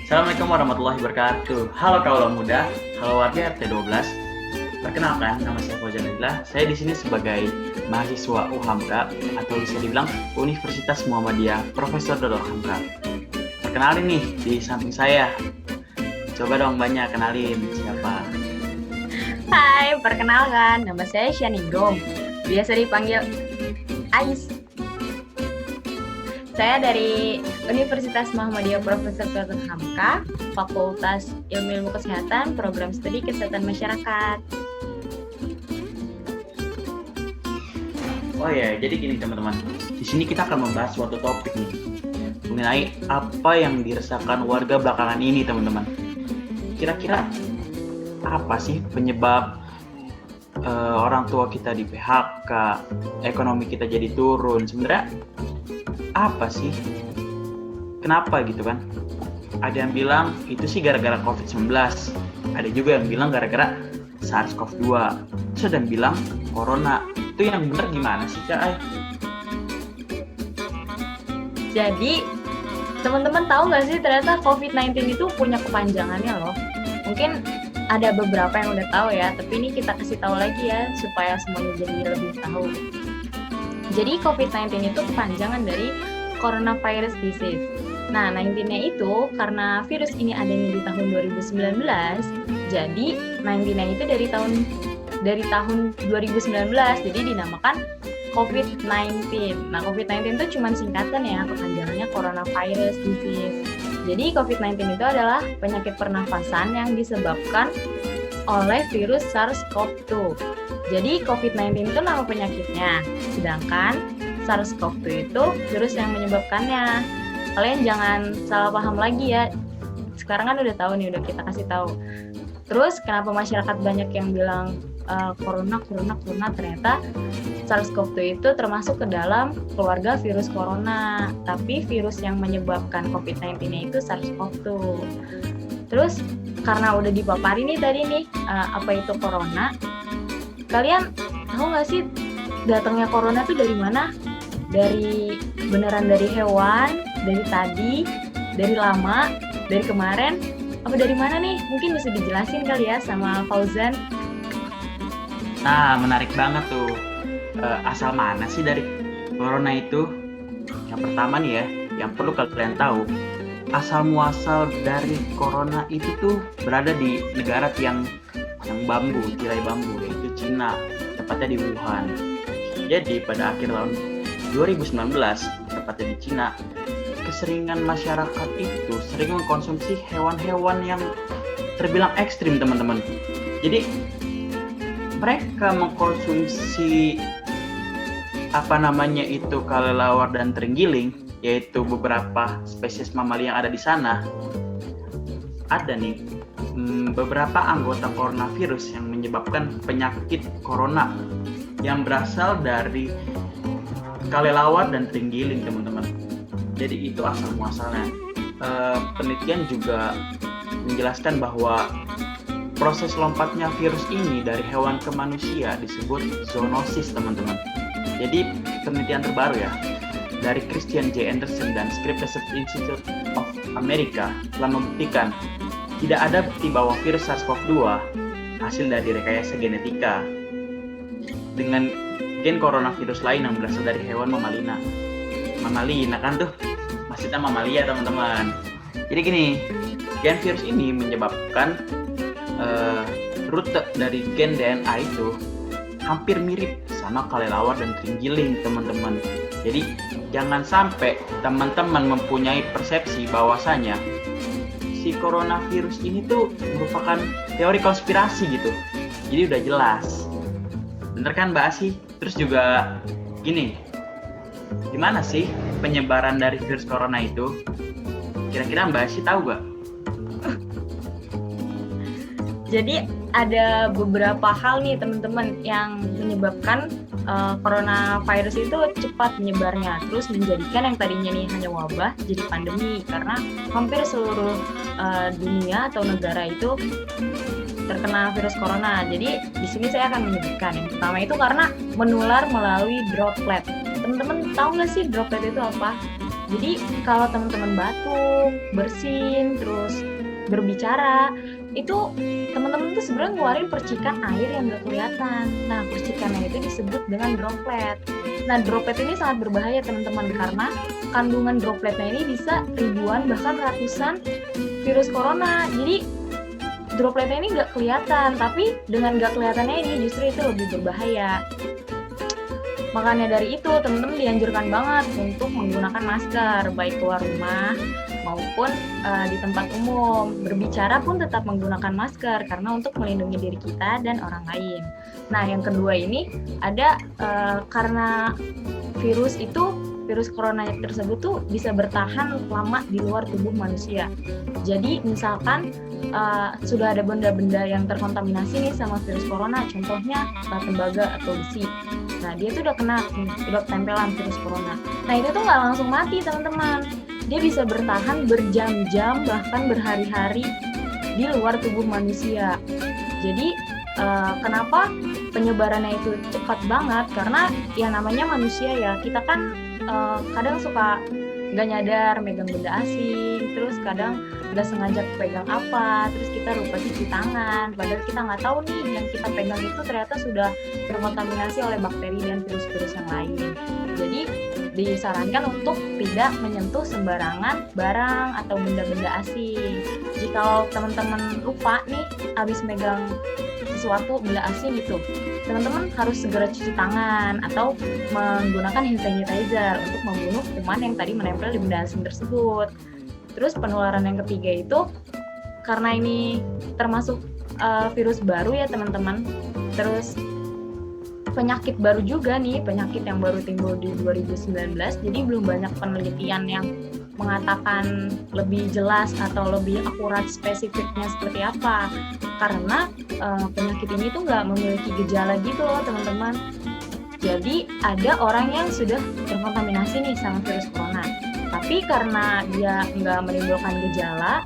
Assalamualaikum warahmatullahi wabarakatuh. Halo kaula muda, halo warga RT 12. Perkenalkan, nama saya Fauzan Adila. Saya di sini sebagai mahasiswa UHAMKA atau bisa dibilang Universitas Muhammadiyah Profesor Dodol Hamka. Perkenalin nih di samping saya. Coba dong banyak kenalin siapa. Hai, perkenalkan, nama saya Syanigom. Biasa dipanggil Ais. Saya dari Universitas Muhammadiyah Profesor Dr. Hamka, Fakultas Ilmu Kesehatan, Program Studi Kesehatan Masyarakat. Oh ya, jadi gini teman-teman. Di sini kita akan membahas suatu topik nih mengenai apa yang dirasakan warga belakangan ini, teman-teman. Kira-kira apa sih penyebab orang tua kita di PHK, ekonomi kita jadi turun? Sebenarnya apa sih? Kenapa gitu kan? Ada yang bilang itu sih gara-gara COVID-19. Ada juga yang bilang gara-gara SARS-CoV-2. Terus ada yang bilang Corona. Itu yang benar gimana sih, Kak? Jadi, teman-teman tahu nggak sih ternyata COVID-19 itu punya kepanjangannya loh. Mungkin ada beberapa yang udah tahu ya, tapi ini kita kasih tahu lagi ya supaya semuanya jadi lebih tahu. Jadi COVID-19 itu kepanjangan dari Coronavirus Disease. Nah, 19-nya itu karena virus ini adanya di tahun 2019, jadi 19-nya itu dari tahun 2019, jadi dinamakan COVID-19. Nah, COVID-19 itu cuma singkatan ya, kepanjangannya Coronavirus Disease. Jadi COVID-19 itu adalah penyakit pernafasan yang disebabkan oleh virus SARS-CoV-2. Jadi COVID-19 itu nama penyakitnya, sedangkan SARS-CoV-2 itu virus yang menyebabkannya. Kalian jangan salah paham lagi ya. Sekarang kan udah tahu nih, udah kita kasih tahu. Terus kenapa masyarakat banyak yang bilang corona, ternyata SARS-CoV-2 itu termasuk ke dalam keluarga virus corona. Tapi virus yang menyebabkan COVID-19 itu SARS-CoV-2. Terus karena udah dipaparin nih tadi nih, apa itu corona? Kalian tahu nggak sih datangnya corona tuh dari mana? Beneran dari hewan, dari tadi, dari lama, dari kemarin, apa dari mana nih? Mungkin bisa dijelasin kali ya sama Fauzan. Nah, menarik banget tuh. Asal mana sih dari corona itu? Yang pertama nih ya, yang perlu kalian tahu, asal muasal dari corona itu tuh berada di negara tirai bambu, yaitu Cina, tepatnya di Wuhan. Jadi pada akhir tahun 2019, tepatnya di Cina, keseringan masyarakat itu sering mengkonsumsi hewan-hewan yang terbilang ekstrim, teman-teman. Jadi mereka mengkonsumsi kelelawar dan terenggiling, yaitu beberapa spesies mamalia yang ada di sana. Ada nih beberapa anggota coronavirus yang menyebabkan penyakit corona yang berasal dari kelelawar dan terenggiling, teman-teman. Jadi itu asal muasalnya. Penelitian juga menjelaskan bahwa proses lompatnya virus ini dari hewan ke manusia disebut zoonosis, teman-teman. Jadi penelitian terbaru ya dari Christian J. Anderson dan Scripps Research Institute of America telah membuktikan tidak ada bukti bahwa virus SARS-CoV-2 hasil dari rekayasa genetika dengan gen coronavirus lain yang berasal dari hewan mamalina. Mamalina kan tuh, maksudnya mamalia, teman-teman. Jadi gini, gen virus ini menyebabkan rute dari gen DNA itu hampir mirip sama kelelawar dan terenggiling, teman-teman. Jadi jangan sampai teman-teman mempunyai persepsi bahwasanya si coronavirus ini tuh merupakan teori konspirasi gitu. Jadi udah jelas. Bener kan Mbak Asi? Terus juga gini, gimana sih penyebaran dari virus corona itu? Kira-kira Mbak Asi tahu gak? Jadi ada beberapa hal nih teman-teman yang menyebabkan coronavirus itu cepat menyebarnya, terus menjadikan yang tadinya nih hanya wabah jadi pandemi karena hampir seluruh dunia atau negara itu terkena virus corona. Jadi di sini saya akan menyebutkan yang pertama itu karena menular melalui droplet. Teman-teman tahu nggak sih droplet itu apa? Jadi kalau teman-teman batuk, bersin, terus berbicara, itu teman-teman tuh sebenarnya ngeluarin percikan air yang nggak kelihatan. Nah, percikannya itu disebut dengan droplet. Nah, droplet ini sangat berbahaya teman-teman karena kandungan dropletnya ini bisa ribuan bahkan ratusan virus corona. Jadi dropletnya ini nggak kelihatan, tapi dengan nggak kelihatannya ini justru itu lebih berbahaya. Makanya dari itu teman-teman dianjurkan banget untuk menggunakan masker baik keluar rumah maupun di tempat umum. Berbicara pun tetap menggunakan masker karena untuk melindungi diri kita dan orang lain. Nah, yang kedua ini ada karena virus corona tersebut tuh bisa bertahan lama di luar tubuh manusia. Jadi misalkan sudah ada benda-benda yang terkontaminasi nih sama virus corona, contohnya tembaga atau besi. Nah, dia tuh udah tempelan virus corona. Nah, itu tuh nggak langsung mati teman-teman. Dia bisa bertahan berjam-jam bahkan berhari-hari di luar tubuh manusia. Jadi kenapa penyebarannya itu cepat banget? Karena ya namanya manusia ya, kita kan kadang suka nggak nyadar megang benda asing, terus kadang nggak sengaja pegang apa, terus kita lupa cuci tangan, padahal kita nggak tahu nih yang kita pegang itu ternyata sudah terkontaminasi oleh bakteri dan virus-virus yang lain. Jadi disarankan untuk tidak menyentuh sembarangan barang atau benda-benda asing. Jika teman-teman lupa nih habis megang sesuatu benda asing gitu, teman-teman harus segera cuci tangan atau menggunakan hand sanitizer untuk membunuh kuman yang tadi menempel di benda asing tersebut. Terus penularan yang ketiga itu karena ini termasuk virus baru ya teman-teman. Terus penyakit baru juga nih, penyakit yang baru timbul di 2019. Jadi belum banyak penelitian yang mengatakan lebih jelas atau lebih akurat spesifiknya seperti apa. Karena penyakit ini tuh nggak memiliki gejala gitu loh teman-teman. Jadi ada orang yang sudah terkontaminasi nih sama virus corona, tapi karena dia nggak menimbulkan gejala,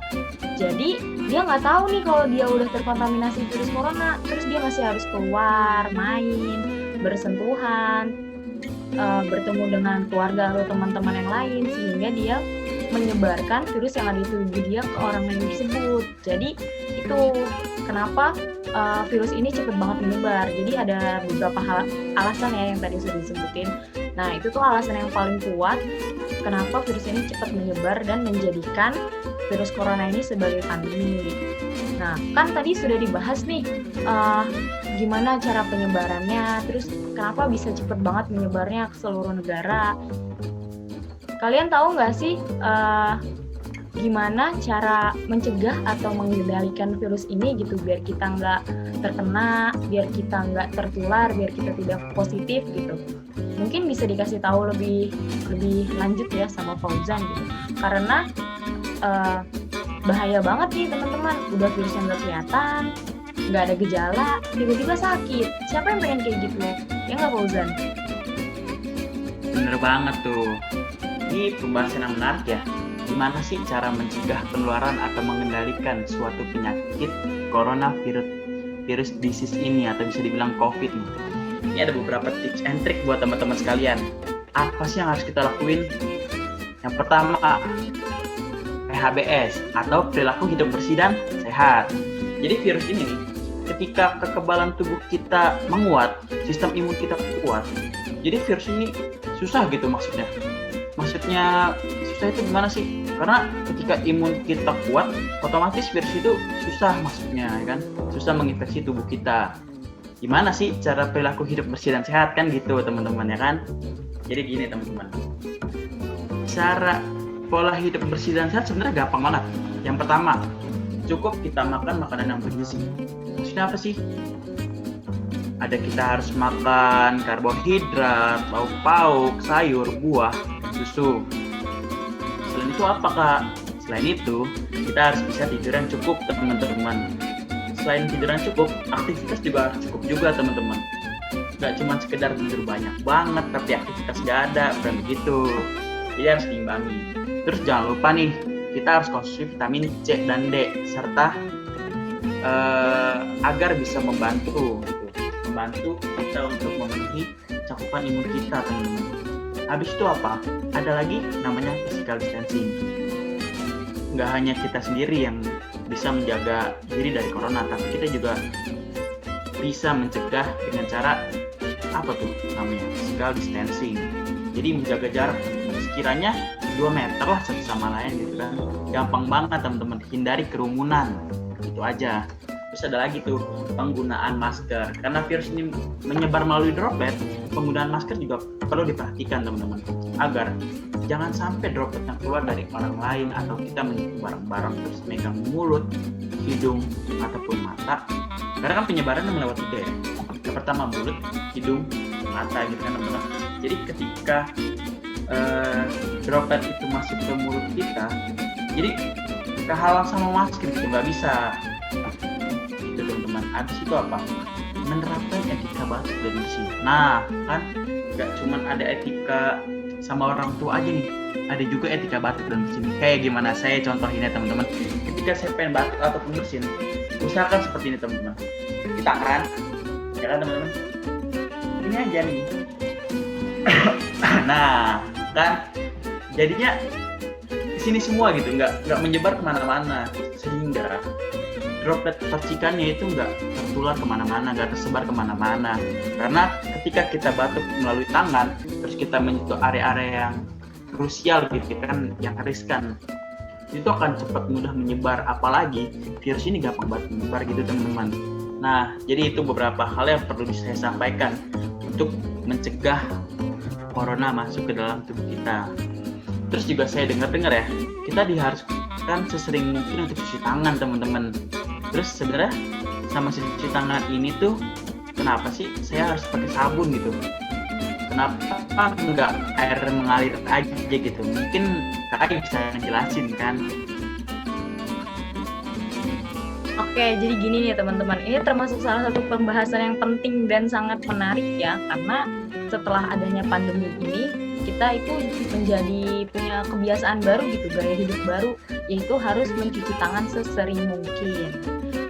jadi dia nggak tahu nih kalau dia udah terkontaminasi virus corona. Terus dia masih harus keluar, main, bersentuhan, bertemu dengan keluarga atau teman-teman yang lain, sehingga dia menyebarkan virus yang ada di tubuh dia ke orang lain tersebut. Jadi itu kenapa virus ini cepat banget menyebar. Jadi ada beberapa alasan ya yang tadi sudah disebutin. Nah, itu tuh alasan yang paling kuat kenapa virus ini cepat menyebar dan menjadikan virus corona ini sebagai pandemi. Nah, kan tadi sudah dibahas nih gimana cara penyebarannya, terus kenapa bisa cepat banget menyebarnya ke seluruh negara. Kalian tahu nggak sih gimana cara mencegah atau mengendalikan virus ini gitu biar kita nggak terkena, biar kita nggak tertular, biar kita tidak positif gitu? Mungkin bisa dikasih tahu lebih lanjut ya sama Fauzan gitu. Karena bahaya banget nih teman-teman, udah virus yang nggak kelihatan, nggak ada gejala, tiba-tiba sakit. Siapa yang pengen kayak gitu? Ya nggak Fauzan? Bener banget tuh. Ini pembahasan yang menarik ya. Gimana sih cara mencegah penularan atau mengendalikan suatu penyakit coronavirus disease ini atau bisa dibilang COVID nih. Ini ada beberapa tips and trick buat teman-teman sekalian. Apa sih yang harus kita lakuin? Yang pertama, PHBS atau perilaku hidup bersih dan sehat. Jadi virus ini nih, ketika kekebalan tubuh kita menguat, sistem imun kita kuat, jadi virus ini susah gitu maksudnya. Maksudnya susah itu gimana sih? Karena ketika imun kita kuat, otomatis virus itu susah maksudnya, ya kan? Susah menginfeksi tubuh kita. Gimana sih cara perilaku hidup bersih dan sehat kan gitu teman-teman ya kan? Jadi gini teman-teman. Cara pola hidup bersih dan sehat sebenarnya gampang banget. Yang pertama, cukup kita makan makanan yang bergizi. Maksudnya apa sih? Ada kita harus makan karbohidrat, lauk pauk, sayur, buah, susu. Selain itu apa kak? Selain itu, kita harus bisa tidur yang cukup teman-teman. Selain tidur yang cukup, aktivitas juga harus cukup juga teman-teman. Gak cuma sekedar tidur banyak banget, tapi aktivitas gak ada, bukan begitu. Jadi harus diimbangi. Terus jangan lupa nih, kita harus konsumsi vitamin C dan D, serta agar bisa membantu kita untuk memenuhi cakupan imun kita teman-teman. Habis itu apa? Ada lagi namanya physical distancing. Nggak hanya kita sendiri yang bisa menjaga diri dari corona, tapi kita juga bisa mencegah dengan cara apa tuh namanya? Physical distancing. Jadi menjaga jarak sekiranya 2 meter lah satu sama lain gitu kan. Gampang banget teman-teman, hindari kerumunan. Itu aja. Terus ada lagi tuh penggunaan masker. Karena virus ini menyebar melalui droplet, penggunaan masker juga perlu diperhatikan teman-teman. Agar jangan sampai droplet yang keluar dari orang lain atau kita menyentuh barang-barang terus megang mulut, hidung, ataupun mata. Karena kan penyebarannya melewat 3 ya. Yang pertama mulut, hidung, mata gitu kan teman-teman. Jadi ketika droplet itu masuk ke mulut kita, jadi kehalang sama masker gitu, nggak bisa. Itu teman-teman. Habis itu apa? Menerapkan etika batuk dan bersih. Nah, kan nggak cuma ada etika sama orang tua aja nih, ada juga etika batuk dan bersin. Kayak gimana? Saya contohin ya teman-teman. Ketika saya pengen batuk ataupun bersin, usahakan seperti ini teman-teman. Di tangan, ya kan teman-teman? Ini aja nih. Nah, kan jadinya di sini semua gitu, nggak menyebar kemana-mana, sehingga droplet percikannya itu nggak tertular kemana-mana, nggak tersebar kemana-mana. Karena ketika kita batuk melalui tangan, terus kita menyentuh area-area yang krusial gitu kan, yang riskan, itu akan cepat mudah menyebar. Apalagi virus ini gampang banget menyebar gitu teman-teman. Nah, jadi itu beberapa hal yang perlu saya sampaikan untuk mencegah corona masuk ke dalam tubuh kita. Terus juga saya dengar ya, kita diharuskan sesering mungkin untuk cuci tangan teman-teman. Terus sebenarnya sama cuci tangan ini tuh kenapa sih saya harus pakai sabun gitu? Kenapa nggak air mengalir aja gitu? Mungkin kakak bisa ngejelasin kan? Oke, jadi gini nih teman-teman, ini termasuk salah satu pembahasan yang penting dan sangat menarik ya, karena setelah adanya pandemi ini, kita itu menjadi punya kebiasaan baru gitu, gaya hidup baru, yaitu harus mencuci tangan sesering mungkin.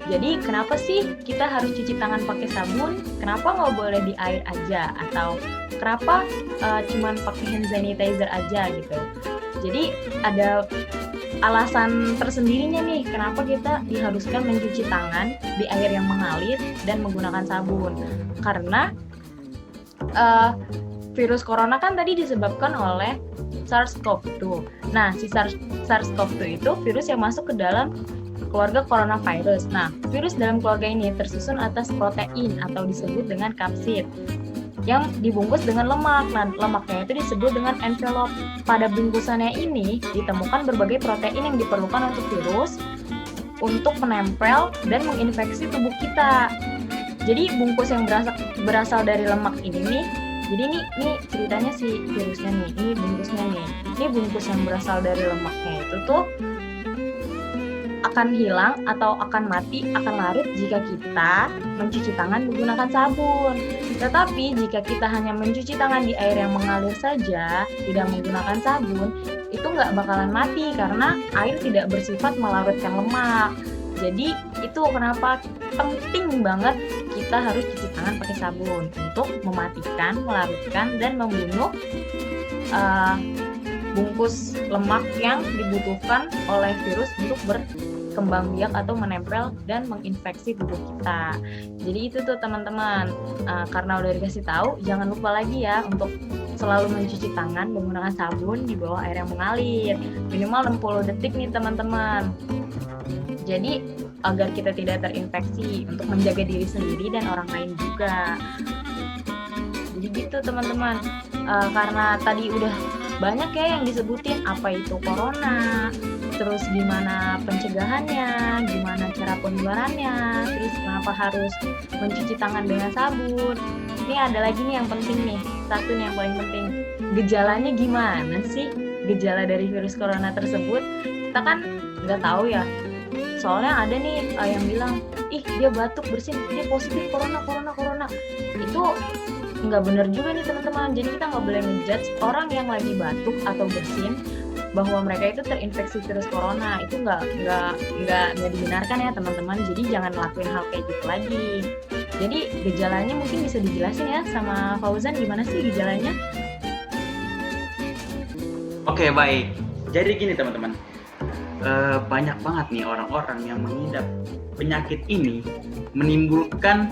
Jadi kenapa sih kita harus cuci tangan pakai sabun? Kenapa nggak boleh di air aja? Atau kenapa cuman pakai hand sanitizer aja gitu? Jadi ada alasan tersendirinya nih kenapa kita diharuskan mencuci tangan di air yang mengalir dan menggunakan sabun. Karena virus corona kan tadi disebabkan oleh SARS-CoV-2. Nah, si SARS-CoV-2 itu virus yang masuk ke dalam keluarga coronavirus. Nah, virus dalam keluarga ini tersusun atas protein atau disebut dengan kapsid yang dibungkus dengan lemak. Nah, lemaknya itu disebut dengan envelope. Pada bungkusannya ini ditemukan berbagai protein yang diperlukan untuk virus untuk menempel dan menginfeksi tubuh kita. Jadi bungkus yang berasal dari lemak ini nih. Jadi ini ceritanya si virusnya nih, ini bungkusnya nih. Ini bungkus yang berasal dari lemaknya itu tuh akan hilang atau akan mati, akan larut jika kita mencuci tangan menggunakan sabun. Tetapi jika kita hanya mencuci tangan di air yang mengalir saja, tidak menggunakan sabun, itu nggak bakalan mati karena air tidak bersifat melarutkan lemak. Jadi itu kenapa penting banget kita harus cuci tangan pakai sabun untuk mematikan, melarutkan, dan membunuh bungkus lemak yang dibutuhkan oleh virus untuk berkembang biak atau menempel dan menginfeksi tubuh kita. Jadi itu tuh teman-teman, karena udah dikasih tahu, jangan lupa lagi ya untuk selalu mencuci tangan menggunakan sabun di bawah air yang mengalir minimal 60 detik nih teman-teman. Jadi agar kita tidak terinfeksi, untuk menjaga diri sendiri dan orang lain juga. Jadi gitu teman-teman, karena tadi udah banyak ya yang disebutin apa itu corona, terus gimana pencegahannya, gimana cara penularannya, terus kenapa harus mencuci tangan dengan sabun. Ini ada lagi nih yang penting nih, satu nih yang paling penting, gejalanya gimana sih gejala dari virus corona tersebut? Kita kan nggak tahu ya, soalnya ada nih yang bilang, ih dia batuk bersin, dia positif corona. Itu nggak benar juga nih teman-teman. Jadi kita nggak boleh ngejudge orang yang lagi batuk atau bersin bahwa mereka itu terinfeksi virus corona. Itu nggak dibenarkan ya teman-teman. Jadi jangan lakuin hal kayak gitu lagi. Jadi gejalanya mungkin bisa dijelasin ya sama Fauzan, gimana sih gejalanya? Oke, baik. Jadi gini teman-teman, banyak banget nih orang-orang yang mengidap penyakit ini menimbulkan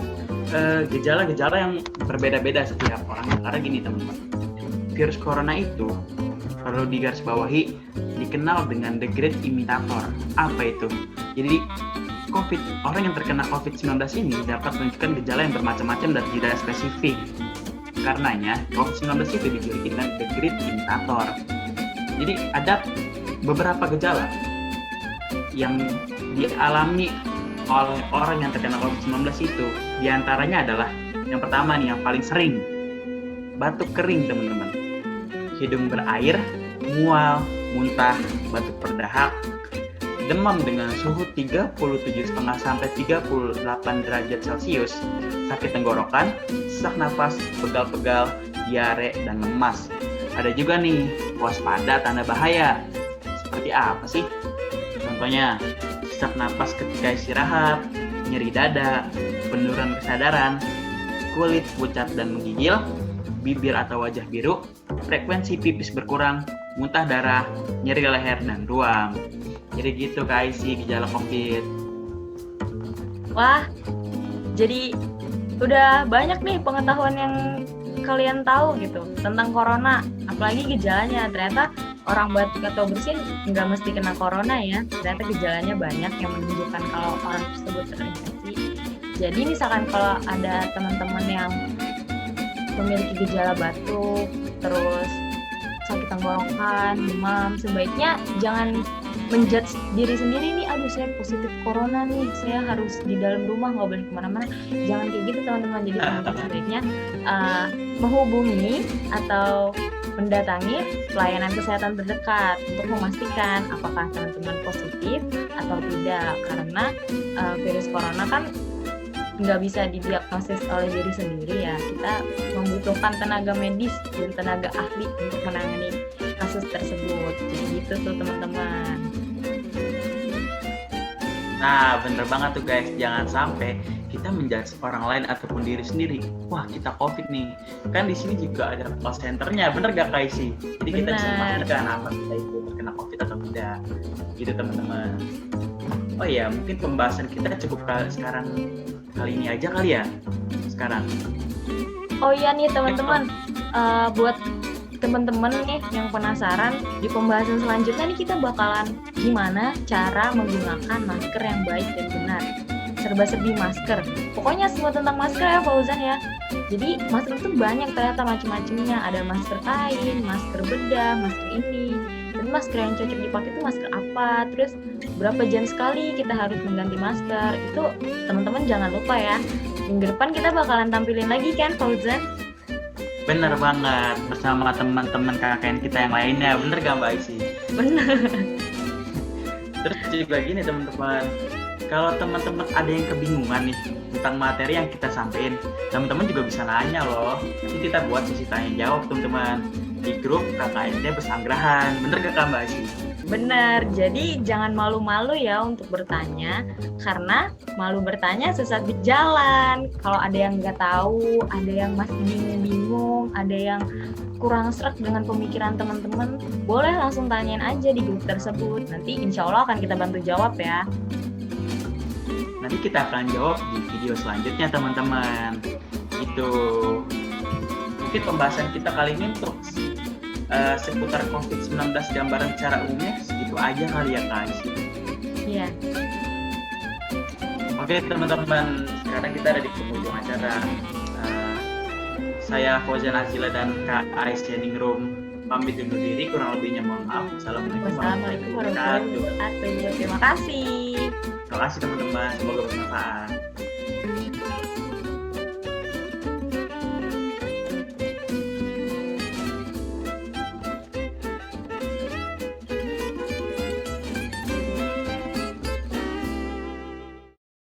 gejala-gejala yang berbeda-beda setiap orang. Karena gini teman-teman, virus corona itu perlu digarisbawahi dikenal dengan the great imitator. Apa itu? Jadi orang yang terkena COVID-19 ini dapat menunjukkan gejala yang bermacam-macam dan tidak spesifik. Karenanya COVID-19 itu dijuluki dengan the great imitator. Jadi ada beberapa gejala yang dialami oleh orang yang terkena COVID-19 itu. Di antaranya adalah yang pertama nih, yang paling sering, batuk kering teman-teman, hidung berair, mual, muntah, batuk berdahak, demam dengan suhu 37,5 sampai 38 derajat Celcius, sakit tenggorokan, sesak napas, pegal-pegal, diare, dan lemas. Ada juga nih, waspada tanda bahaya. Seperti apa sih? Contohnya, sesak napas ketika istirahat, nyeri dada, penurunan kesadaran, kulit pucat dan menggigil, bibir atau wajah biru, frekuensi pipis berkurang, muntah darah, nyeri leher dan ruam. Jadi gitu guys sih gejala COVID. Wah, jadi udah banyak nih pengetahuan yang kalian tahu gitu tentang corona, apalagi gejalanya. Ternyata orang batuk atau bersin nggak mesti kena corona ya. Ternyata gejalanya banyak yang menunjukkan kalau orang tersebut terinfeksi. Jadi misalkan kalau ada teman-teman yang memiliki gejala batuk, terus sakit tenggorokan, demam, sebaiknya jangan menjudge diri sendiri nih, aduh saya positif corona nih, saya harus di dalam rumah, nggak boleh kemana-mana. Jangan kayak gitu teman-teman. Jadi teman-teman sebaiknya menghubungi atau mendatangi pelayanan kesehatan terdekat untuk memastikan apakah teman-teman positif atau tidak, karena virus corona kan nggak bisa didiagnosis oleh diri sendiri ya. Kita membutuhkan tenaga medis dan tenaga ahli untuk menangani kasus tersebut. Jadi gitu tuh teman-teman. Nah, bener banget tuh guys, jangan sampai kita menjudge orang lain ataupun diri sendiri. Wah, kita COVID nih. Kan di sini juga ada call centernya, bener gak Kaisi? Jadi kita bisa memastikan apa kita itu terkena COVID atau tidak. Gitu teman-teman. Oh iya, mungkin pembahasan kita cukup kali ini aja kali ya sekarang. Oh iya nih teman-teman, buat teman-teman nih yang penasaran, di pembahasan selanjutnya nih kita bakalan gimana cara menggunakan masker yang baik dan benar. Serba-serbi masker. Pokoknya semua tentang masker ya Fauzan ya. Jadi masker itu banyak ternyata macam-macamnya. Ada masker kain, masker bedah, masker ini. Dan masker yang cocok dipakai itu masker apa? Terus berapa jam sekali kita harus mengganti masker? Itu teman-teman jangan lupa ya. Minggu depan kita bakalan tampilin lagi kan Fauzan? Bener banget, bersama teman-teman KKN kita yang lainnya. Bener gak Mbak Isi? Bener. Terus juga gini teman-teman, kalau teman-teman ada yang kebingungan nih tentang materi yang kita sampaikan, teman-teman juga bisa nanya loh. Nanti kita buat sesi tanya jawab teman-teman di grup KKND Pesanggerahan. Bener gak Mbak Isi? Bener, jadi jangan malu-malu ya untuk bertanya, karena malu bertanya sesat di jalan. Kalau ada yang nggak tahu, ada yang masih bingung-bingung, ada yang kurang sreg dengan pemikiran teman-teman, boleh langsung tanyain aja di grup tersebut. Nanti insya Allah akan kita bantu jawab ya. Nanti kita akan jawab di video selanjutnya teman-teman. Itu mungkin pembahasan kita kali ini untuk seputar COVID-19 gambaran secara umumnya segitu aja kali ya Kak Aisyah. Iya. Oke teman-teman, sekarang kita ada di penghujung acara. Saya Fauzan Azila dan Kak Aisyah Ningrum pamit undur diri, kurang lebihnya mohon maaf. Assalamualaikum warahmatullahi wabarakatuh. Terima kasih. Terima kasih teman-teman, semoga bermanfaat.